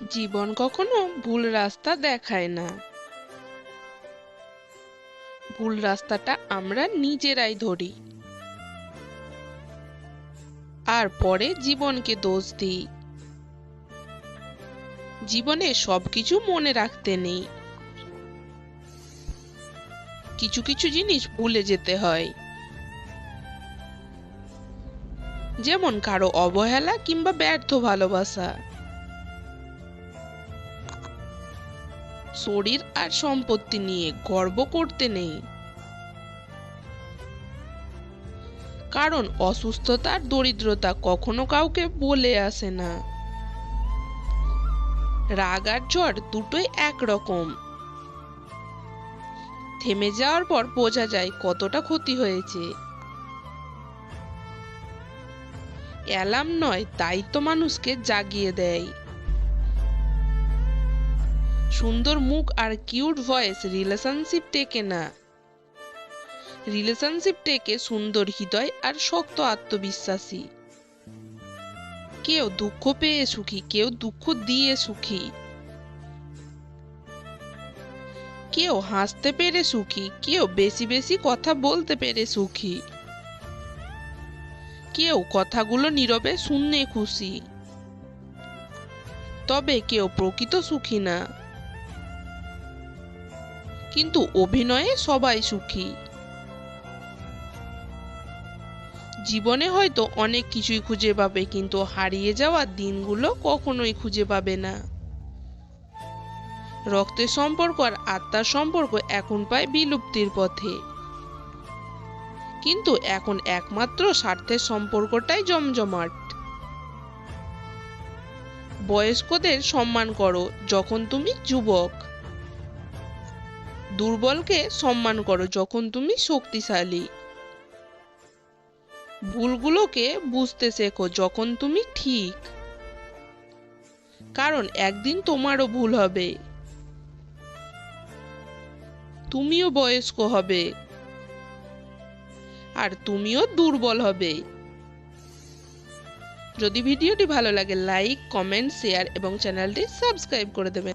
জীবন কখনো ভুল রাস্তা দেখায় না। ভুল রাস্তাটা আমরা নিজেরাই ধরি আর পরে জীবনকে দোষ দিই। জীবনে সবকিছু মনে রাখতে নেই, কিছু কিছু জিনিস ভুলে যেতে হয়, যেমন কারো অবহেলা কিংবা ব্যর্থ ভালোবাসা। শরীর আর সম্পত্তি নিয়ে গর্ব করতে নেই, কারণ অসুস্থতা আর দরিদ্রতা কখনো কাউকে বলে আসে না। রাগ আর ঝড় দুটোই একরকম, থেমে যাওয়ার পর বোঝা যায় কতটা ক্ষতি হয়েছে। অ্যালার্ম নয়, দায়িত্ব মানুষকে জাগিয়ে দেয়। সুন্দর মুখ আর কিউট ভয়েস রিলেশনশিপ টেকে না। রিলেশনশিপ টেকে সুন্দর হৃদয় আর শক্ত আত্মবিশ্বাসী। কেউ দুঃখ পেয়ে সুখী, কেউ দুঃখ দিয়ে সুখী। কেউ হাসতে পেরে সুখী, কেউ বেশি বেশি কথা বলতে পেরে সুখী। কেউ কথাগুলো নীরবে শুনে খুশি। তবে কেউ প্রকৃত সুখী না, কিন্তু অভিনয়ে সবাই সুখী। জীবনে হয়তো অনেক কিছুই খুঁজে পাবে, কিন্তু হারিয়ে যাওয়া দিনগুলো কখনোই খুঁজে পাবে না। রক্তের সম্পর্ক আর আত্মার সম্পর্ক এখন প্রায় বিলুপ্তির পথে, কিন্তু এখন একমাত্র স্বার্থের সম্পর্কটাই জমজমাট। বয়স্কদের সম্মান করো যখন তুমি যুবক, দুর্বলকে সম্মান করো যখন তুমি শক্তিশালী। ভুলগুলোকে বুঝতে শেখো যখন তুমি ঠিক, কারণ একদিন তোমারও ভুল হবে, তুমিও বয়স্ক হবে, আর তুমিও দুর্বল হবে। যদি ভিডিওটি ভালো লাগে, লাইক, কমেন্ট, শেয়ার এবং চ্যানেলটি সাবস্ক্রাইব করে দেবেন।